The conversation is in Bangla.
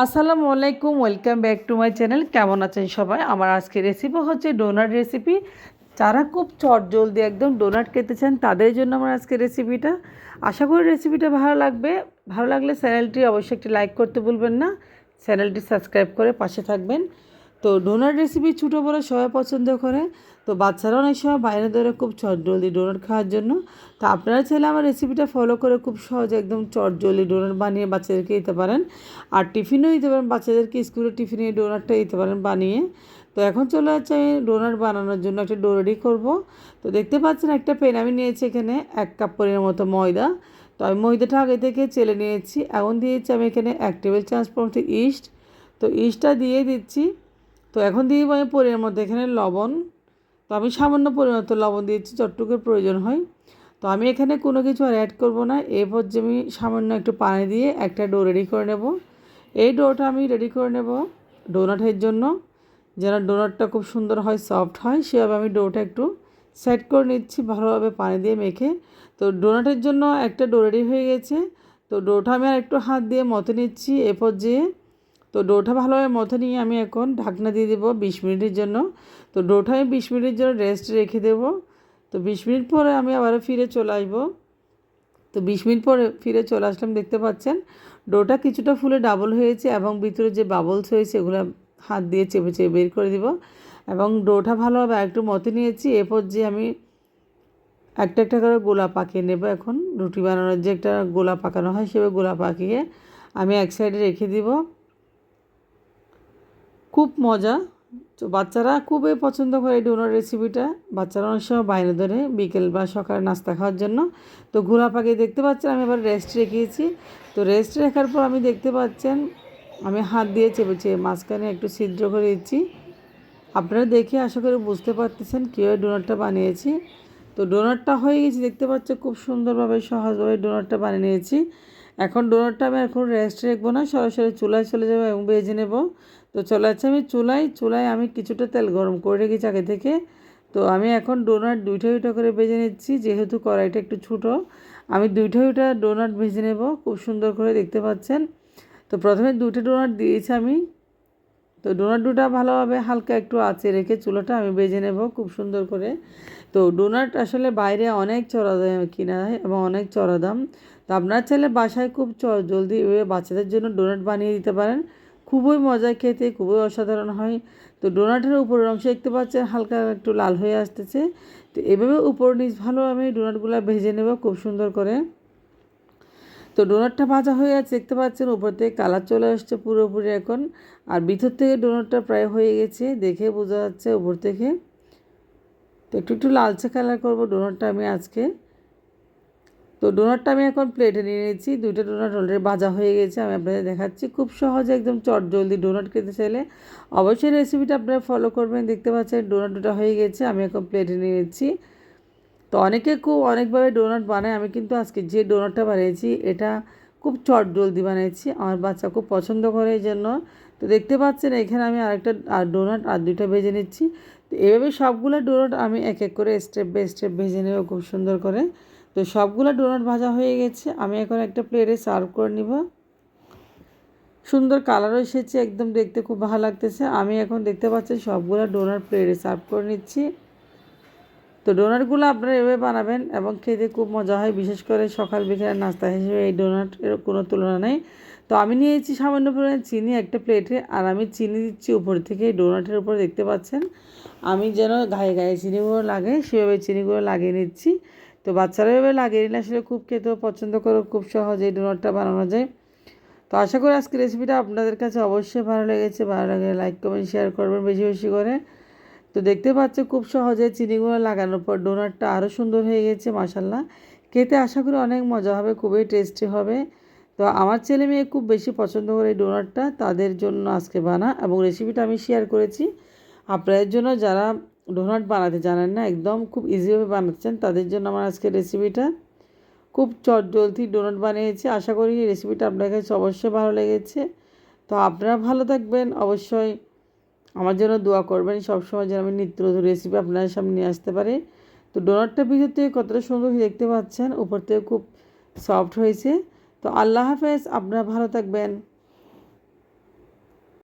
আসসালামু আলাইকুম, welcome back to my channel. কেমন আছেন সবাই? আমার আজকে রেসিপি হচ্ছে ডোনাট রেসিপি। যারা খুব চটজলদি একদম ডোনাট খেতে চান তাদের জন্য আমার আজকে রেসিপিটা। আশা করি রেসিপিটা ভালো লাগবে। ভালো লাগলে চ্যানেলটি অবশ্যই একটি লাইক করতে ভুলবেন না, চ্যানেলটি সাবস্ক্রাইব করে পাশে থাকবেন। তো ডোনাট রেসিপি ছোটো বড়ো সবাই পছন্দ করে। তো বাচ্চারা অনেক সময় বাইরে ধরে খুব চটজলদি ডোনাট খাওয়ার জন্য। তো আপনারা চাইলে আমার রেসিপিটা ফলো করে খুব সহজে একদম চটজলদি ডোনাট বানিয়ে বাচ্চাদেরকে দিতে পারেন। আর টিফিনও দিতে পারেন, বাচ্চাদেরকে স্কুলে টিফিনে ডোনাটটা দিতে পারেন বানিয়ে। তো এখন চলে যাচ্ছে আমি ডোনাট বানানোর জন্য একটা ডো রেডি করবো। তো দেখতে পাচ্ছেন একটা পেন আমি নিয়েছি, এখানে 1 কাপ পরিমাণ মতো ময়দা। তো আমি ময়দাটা আগে থেকে চেলে নিয়েছি। এখন দিয়েছি আমি এখানে 1 টেবিল চামচ পরিমাণ ইস্ট। তো ইস্টটা দিয়ে দিচ্ছি। তো এখন দিয়ে আমি পরিমাণ মধ্যে এখানে লবণ। তো আমি সামান্য পরিমাণ লবণ দিয়েছি, যতটুকুর প্রয়োজন হয়। তো আমি এখানে কোনো কিছু আর অ্যাড করব না। এরপর যে আমি সামান্য একটু পানি দিয়ে একটা ডো রেডি করে নেব। এই ডোটা আমি রেডি করে নেব ডোনাটের জন্য, যেন ডোনাটটা খুব সুন্দর হয়, সফট হয়, সেভাবে আমি ডোটা একটু সেট করে নিচ্ছি ভালোভাবে পানি দিয়ে মেখে। তো ডোনাটের জন্য একটা ডো রেডি হয়ে গেছে। তো ডোটা আমি আর একটু হাত দিয়ে মথে নিচ্ছি এরপর যে। তো ডোটা ভালোভাবে মথে নিয়ে আমি এখন ঢাকনা দিয়ে দেবো 20 মিনিটের জন্য। তো ডোটা আমি 20 মিনিটের জন্য রেস্ট রেখে দেবো। তো 20 মিনিট পরে আমি আবারও ফিরে চলে আসবো। তো 20 মিনিট পরে ফিরে চলে আসলাম। দেখতে পাচ্ছেন ডোটা কিছুটা ফুলে ডাবল হয়েছে এবং ভিতরে যে বাবলস হয়েছে এগুলো হাত দিয়ে চেপে চেপে বের করে দিব। এবং ডোটা ভালোভাবে একটু মতে নিয়েছি। এরপর যে আমি একটা একটা করে গোলা পাকিয়ে নেব। এখন রুটি বানানোর যে একটা গোলা পাকানো হয় সেভাবে গোলা পাকিয়ে আমি এক সাইডে রেখে দিব। খুব মজা। তো বাচ্চারা খুবই পছন্দ করে এই ডোনাট রেসিপিটা। বাচ্চারা অনেক সময় বাইরে ধরে বিকেল বা সকালে নাস্তা খাওয়ার জন্য। তো ঘোলা পাকিয়ে দেখতে পাচ্ছেন আমি আবার রেস্ট রেখেছি। তো রেস্ট রাখার পর আমি দেখতে পাচ্ছেন আমি হাত দিয়ে চেপে চেপে মাঝখানে একটু ছিদ্র করে দিচ্ছি। আপনারা দেখে আশা করি বুঝতে পারতেছেন কীভাবে ডোনাটটা বানিয়েছি। তো ডোনাটটা হয়ে গেছে, দেখতে পাচ্ছেন খুব সুন্দরভাবে সহজভাবে ডোনাটটা বানিয়ে নিয়েছি। এখন ডোনাটটা আমি এখন রেস্ট রাখবো না, সরাসরি চুলায় চলে যাবো এবং ভেজে নেব। তো চলে যাচ্ছে আমি চুলায় আমি কিছুটা তেল গরম করে রেখেছি আগে থেকে। তো আমি এখন ডোনাট দুইটা দুইটা করে ভেজে নিচ্ছি, যেহেতু কড়াইটা একটু ছোটো। আমি দুইটা দুইটা ডোনাট ভেজে নেব খুব সুন্দর করে, দেখতে পাচ্ছেন। তো প্রথমে দুটো ডোনাট দিয়েছি আমি। তো ডোনাট দুটা ভালোভাবে হালকা একটু আঁচে রেখে চুলাটা আমি ভেজে নেব খুব সুন্দর করে। তো ডোনাট আসলে বাইরে অনেক চড়া দাম কিনা হয় এবং অনেক চড়া দাম। তো আপনারা চাইলে বাসায় খুব জলদি বাচ্চাদের জন্য ডোনাট বানিয়ে দিতে পারেন। খুবই মজা খেতে, খুবই অসাধারণ হয়। তো ডোনাটের উপরের অংশ দেখতে পাচ্ছেন হালকা একটু লাল হয়ে আসতেছে। তো এভাবে উপর নিচ ভালো আমি ডোনাটগুলো ভেজে নেব খুব সুন্দর করে। তো ডোনাটটা ভাজা হয়ে আছে, দেখতে পাচ্ছেন উপর থেকে কালার চলে আসছে পুরোপুরি এখন। আর ভিতর থেকে ডোনাটটা প্রায় হয়ে গেছে, দেখে বোঝা যাচ্ছে উপর থেকে। তো একটু একটু লালচে কালার করবো ডোনাটটা আমি আজকে। তো ডোনাটটা আমি এখন প্লেটে নিয়ে নিয়েছি। দুইটা ডোনাট অলরেডি ভাজা হয়ে গেছে, আমি আপনাদের দেখাচ্ছি। খুব সহজে একদম চটজলদি ডোনাট খেতে চাইলে অবশ্যই রেসিপিটা আপনারা ফলো করবেন। দেখতে পাচ্ছেন ডোনাট দুটো হয়ে গেছে, আমি এখন প্লেটে নিয়ে নিচ্ছি। তো অনেকে খুব অনেকভাবে ডোনাট বানায়, আমি কিন্তু আজকে যে ডোনাটটা বানিয়েছি এটা খুব চটজলদি বানিয়েছি। আমার বাচ্চা খুব পছন্দ করে এই জন্য। তো দেখতে পাচ্ছেন এখানে আমি আরেকটা ডোনাট আর দুইটা ভেজে নিচ্ছি। তো এভাবে সবগুলো ডোনাট আমি এক এক করে স্টেপ বাই স্টেপ ভেজে নেব খুব সুন্দর করে। তো সবগুলো ডোনাট ভাজা হয়ে গেছে, আমি এখন একটা প্লেটে সার্ভ করে নিব। সুন্দর কালারও এসেছে, একদম দেখতে খুব ভালো লাগতেছে। আমি এখন দেখতে পাচ্ছি সবগুলো ডোনাট প্লেটে সার্ভ করে নিচ্ছি। তো ডোনাটগুলো আপনারা এভাবে বানাবেন এবং খেতে খুব মজা হয়, বিশেষ করে সকাল বিকেলের নাস্তা হিসেবে এই ডোনাটের কোনো তুলনা নেই। তো আমি নিয়েছি সামান্য পরিমাণে চিনি একটা প্লেটে, আর আমি চিনি দিচ্ছি উপর থেকে ডোনাটের উপরে, দেখতে পাচ্ছেন। আমি যেন গায়ে গায়ে চিনিগুলো লাগে সেভাবে চিনিগুলো লাগিয়ে নিচ্ছি। তো বাচ্চারা এভাবে লাগিয়ে নিলে আসলে খুব খেতেও পছন্দ করে, খুব সহজে এই ডোনাটটা বানানো যায়। তো আশা করি আজকে রেসিপিটা আপনাদের কাছে অবশ্যই ভালো লেগেছে। ভালো লাগলে লাইক কমেন্ট শেয়ার করবেন বেশি বেশি করে। তো দেখতে পাচ্ছ খুব সহজে চিনিগুলো লাগানোর পর ডোনাটটা আরও সুন্দর হয়ে গেছে মাশাল্লাহ। খেতে আশা করি অনেক মজা হবে, খুবই টেস্টি হবে। তো আমার ছেলে মেয়ে খুব বেশি পছন্দ করে এই ডোনাটটা, তাদের জন্য আজকে বানা এবং রেসিপিটা আমি শেয়ার করেছি। আপনাদের জন্য যারা ডোনাট বানাতে জানেন না, একদম খুব ইজিভাবে বানাচ্ছেন, তাদের জন্য আমার আজকে রেসিপিটা। খুব চটজলদি ডোনাট বানিয়েছি। আশা করি এই রেসিপিটা আপনার কাছে অবশ্যই ভালো লেগেছে। তো আপনারা ভালো থাকবেন, অবশ্যই আমার জন্য দোয়া করবেন সবসময়, যেন আমি নিত্য নতুন রেসিপি আপনাদের সামনে নিয়ে আসতে পারি। তো ডোনাটটা ভিতর থেকে কতটা সুন্দর দেখতে পাচ্ছেন, উপর থেকে খুব সফট হয়েছে। তো আল্লাহ হাফেজ, আপনারা ভালো থাকবেন।